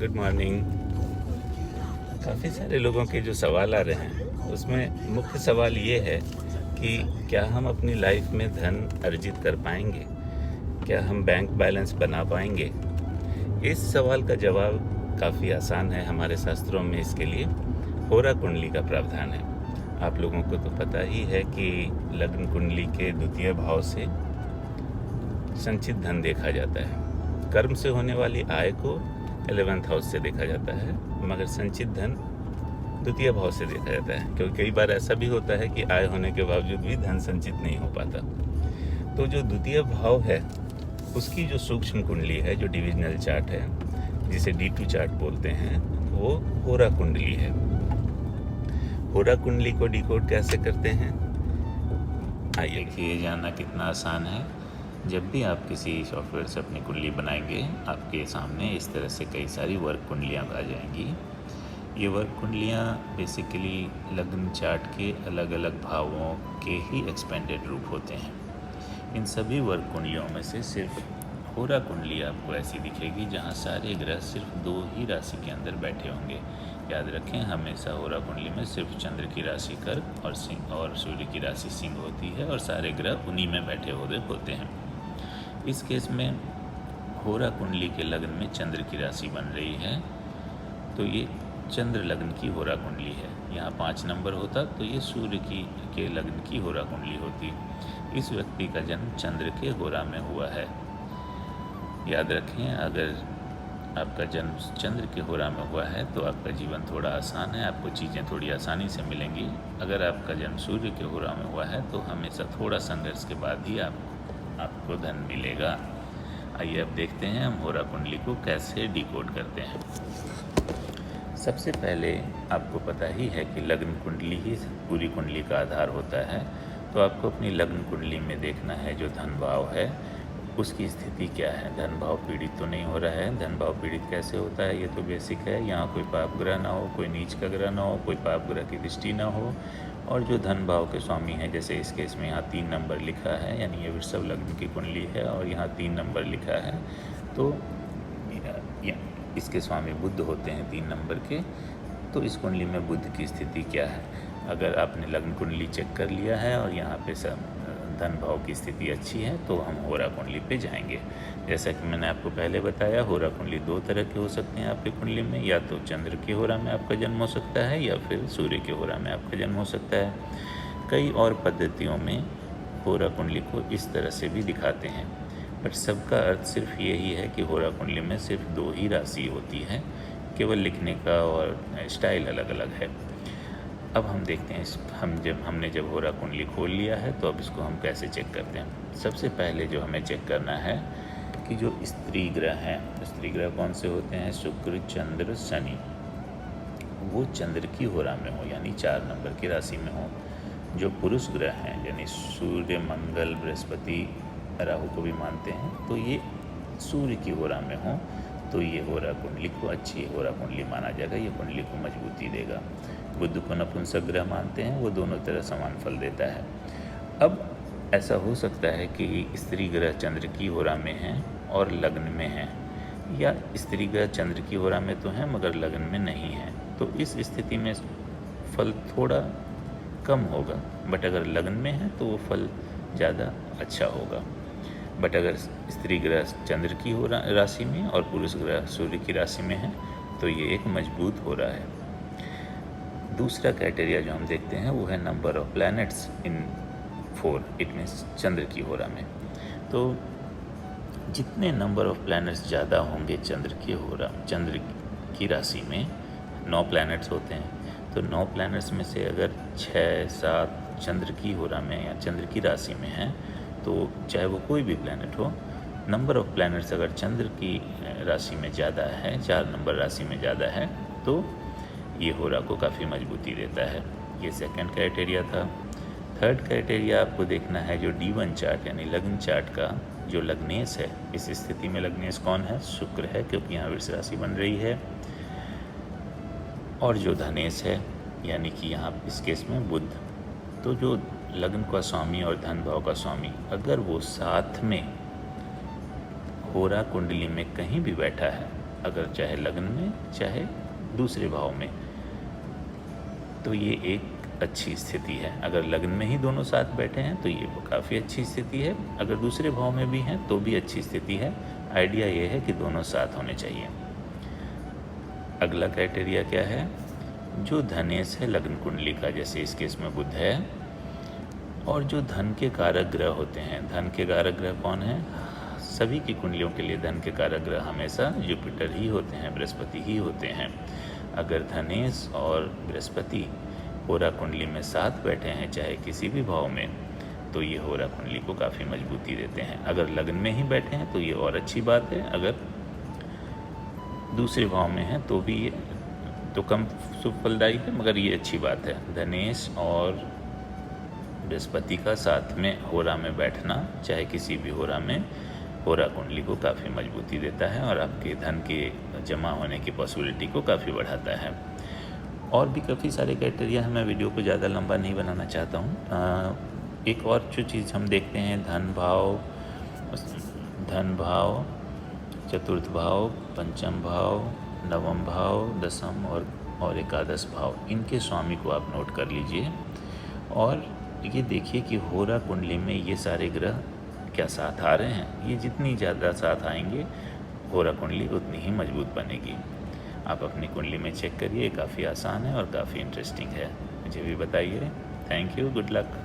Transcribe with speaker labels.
Speaker 1: Good morning. काफ़ी सारे लोगों के जो सवाल आ रहे हैं उसमें मुख्य सवाल ये है कि क्या हम अपनी लाइफ में धन अर्जित कर पाएंगे, क्या हम बैंक बैलेंस बना पाएंगे। इस सवाल का जवाब काफ़ी आसान है। हमारे शास्त्रों में इसके लिए होरा कुंडली का प्रावधान है। आप लोगों को तो पता ही है कि लग्न कुंडली के द्वितीय भाव से संचित धन देखा जाता है। कर्म से होने वाली आय को 11th हाउस से देखा जाता है, मगर संचित धन द्वितीय भाव से देखा जाता है, क्योंकि कई बार ऐसा भी होता है कि आय होने के बावजूद भी धन संचित नहीं हो पाता। तो जो द्वितीय भाव है उसकी जो सूक्ष्म कुंडली है, जो डिविजनल चार्ट है, जिसे D2 चार्ट बोलते हैं, वो होरा कुंडली है। होरा कुंडली को डिकोड कैसे करते हैं, आइए ये जानना कितना आसान है। जब भी आप किसी सॉफ्टवेयर से अपनी कुंडली बनाएंगे, आपके सामने इस तरह से कई सारी वर्क कुंडलियाँ आ जाएंगी। ये वर्क कुंडलियाँ बेसिकली लग्न चार्ट के अलग अलग भावों के ही एक्सपेंडेड रूप होते हैं। इन सभी वर्क कुंडलियों में से सिर्फ होरा कुंडली आपको ऐसी दिखेगी जहाँ सारे ग्रह सिर्फ 2 ही राशि के अंदर बैठे होंगे। याद रखें, हमेशा होरा कुंडली में सिर्फ चंद्र की राशि कर्क और सिंह और सूर्य की राशि सिंह होती है और सारे ग्रह उन्हीं में बैठे हुए होते हैं। इस केस में होरा कुंडली के लग्न में चंद्र की राशि बन रही है, तो ये चंद्र लग्न की होरा कुंडली है। यहाँ 5 नंबर होता तो ये सूर्य के लग्न की होरा कुंडली होती। इस व्यक्ति का जन्म चंद्र के होरा में हुआ है। याद रखें, अगर आपका जन्म चंद्र के होरा में हुआ है तो आपका जीवन थोड़ा आसान है, आपको चीज़ें थोड़ी आसानी से मिलेंगी। अगर आपका जन्म सूर्य के होरा में हुआ है तो हमेशा थोड़ा संघर्ष के बाद ही आपको धन मिलेगा। आइए अब देखते हैं हम होरा कुंडली को कैसे डिकोड करते हैं। सबसे पहले आपको पता ही है कि लग्न कुंडली ही पूरी कुंडली का आधार होता है, तो आपको अपनी लग्न कुंडली में देखना है जो धन भाव है उसकी स्थिति क्या है। धन भाव पीड़ित तो नहीं हो रहा है। धन भाव पीड़ित कैसे होता है, ये तो बेसिक है। यहाँ कोई पाप ग्रह ना हो, कोई नीच का ग्रह ना हो, कोई पाप ग्रह की दृष्टि ना हो, और जो धन भाव के स्वामी हैं, जैसे इस केस में यहाँ 3 नंबर लिखा है, यानी ये वृषभ लग्न की कुंडली है और यहाँ 3 नंबर लिखा है, तो इसके स्वामी बुध होते हैं 3 नंबर के। तो इस कुंडली में बुध की स्थिति क्या है। अगर आपने लग्न कुंडली चेक कर लिया है और यहाँ पे सब धन भाव की स्थिति अच्छी है तो हम होरा कुंडली पे जाएंगे। जैसा कि मैंने आपको पहले बताया, होरा कुंडली 2 तरह के हो सकते हैं आपकी कुंडली में। या तो चंद्र के होरा में आपका जन्म हो सकता है या फिर सूर्य के होरा में आपका जन्म हो सकता है। कई और पद्धतियों में होरा कुंडली को इस तरह से भी दिखाते हैं, बट सबका अर्थ सिर्फ यही है कि होरा कुंडली में सिर्फ 2 ही राशि होती है, केवल लिखने का और स्टाइल अलग अलग है। अब हम देखते हैं, हमने जब होरा कुंडली खोल लिया है तो अब इसको हम कैसे चेक करते हैं। सबसे पहले जो हमें चेक करना है कि जो स्त्री ग्रह हैं, स्त्री ग्रह कौन से होते हैं, शुक्र, चंद्र, शनि, वो चंद्र की होरा में हो, यानी 4 नंबर की राशि में हो। जो पुरुष ग्रह हैं, यानी सूर्य, मंगल, बृहस्पति, राहु को भी मानते हैं, तो ये सूर्य की होरा में हो, तो ये होरा कुंडली को अच्छी होरा कुंडली माना जाएगा। ये कुंडली को मजबूती देगा। बुध को नपुंसक ग्रह मानते हैं, वो दोनों तरह समान फल देता है। अब ऐसा हो सकता है कि स्त्री ग्रह चंद्र की होरा में हैं और लग्न में हैं, या स्त्री ग्रह चंद्र की होरा में तो हैं मगर लग्न में नहीं हैं, तो इस स्थिति में फल थोड़ा कम होगा। बट अगर लग्न में है तो वो फल ज़्यादा अच्छा होगा। बट अगर स्त्री ग्रह चंद्र की हो राशि में और पुरुष ग्रह सूर्य की राशि में है तो ये एक मजबूत हो रहा है। दूसरा क्राइटेरिया जो हम देखते हैं वो है number of planets in 4, it means चंद्र की होरा में। तो जितने नंबर ऑफ प्लैनेट्स ज़्यादा होंगे चंद्र की राशि में, 9 प्लैनेट्स होते हैं, तो 9 प्लैनेट्स में से अगर 6-7 चंद्र की होरा में या चंद्र की राशि में है, तो चाहे वो कोई भी प्लैनेट हो, नंबर ऑफ प्लैनेट्स अगर चंद्र की राशि में ज़्यादा है, 4 नंबर राशि में ज़्यादा है, तो ये होरा को काफ़ी मजबूती देता है। ये सेकंड क्राइटेरिया था। थर्ड क्राइटेरिया आपको देखना है जो D1 चार्ट यानी लग्न चार्ट का जो लग्नेश है। इस स्थिति में लग्नेश कौन है, शुक्र है, क्योंकि यहाँ वृष राशि बन रही है। और जो धनेश है, यानी कि यहाँ इस केस में बुध। तो जो लग्न का स्वामी और धन भाव का स्वामी अगर वो साथ में होरा कुंडली में कहीं भी बैठा है अगर चाहे लग्न में चाहे दूसरे भाव में, तो ये एक अच्छी स्थिति है। अगर लग्न में ही दोनों साथ बैठे हैं तो ये काफ़ी अच्छी स्थिति है। अगर दूसरे भाव में भी हैं तो भी अच्छी स्थिति है। आइडिया ये है कि दोनों साथ होने चाहिए। अगला क्राइटेरिया क्या है? जो धनेश है लग्न कुंडली का, जैसे इस केस में बुध है, और जो धन के कारक ग्रह होते हैं, धन के कारक ग्रह कौन है? सभी की कुंडलियों के लिए धन के कारक ग्रह हमेशा जुपिटर ही होते हैं, बृहस्पति ही होते हैं। अगर धनेश और बृहस्पति होरा कुंडली में साथ बैठे हैं चाहे किसी भी भाव में, तो ये होरा कुंडली को काफ़ी मजबूती देते हैं। अगर लग्न में ही बैठे हैं तो ये और अच्छी बात है। अगर दूसरे भाव में हैं तो भी ये तो कम शुभ फलदायी है, मगर ये अच्छी बात है। धनेश और बृहस्पति का साथ में होरा में बैठना चाहे किसी भी होरा में, होरा कुंडली को काफ़ी मजबूती देता है और आपके धन के जमा होने की पॉसिबिलिटी को काफ़ी बढ़ाता है। और भी काफ़ी सारे क्राइटेरिया हैं, मैं वीडियो को ज़्यादा लंबा नहीं बनाना चाहता हूँ। एक और जो चीज़ हम देखते हैं, धन भाव, चतुर्थ भाव, पंचम भाव, नवम भाव, दसम और एकादश भाव, इनके स्वामी को आप नोट कर लीजिए और ये देखिए कि होरा कुंडली में ये सारे ग्रह क्या साथ आ रहे हैं। ये जितनी ज़्यादा साथ आएंगे होरा कुंडली उतनी ही मजबूत बनेगी। आप अपनी कुंडली में चेक करिए, काफ़ी आसान है और काफ़ी इंटरेस्टिंग है। मुझे भी बताइए। Thank you, good luck.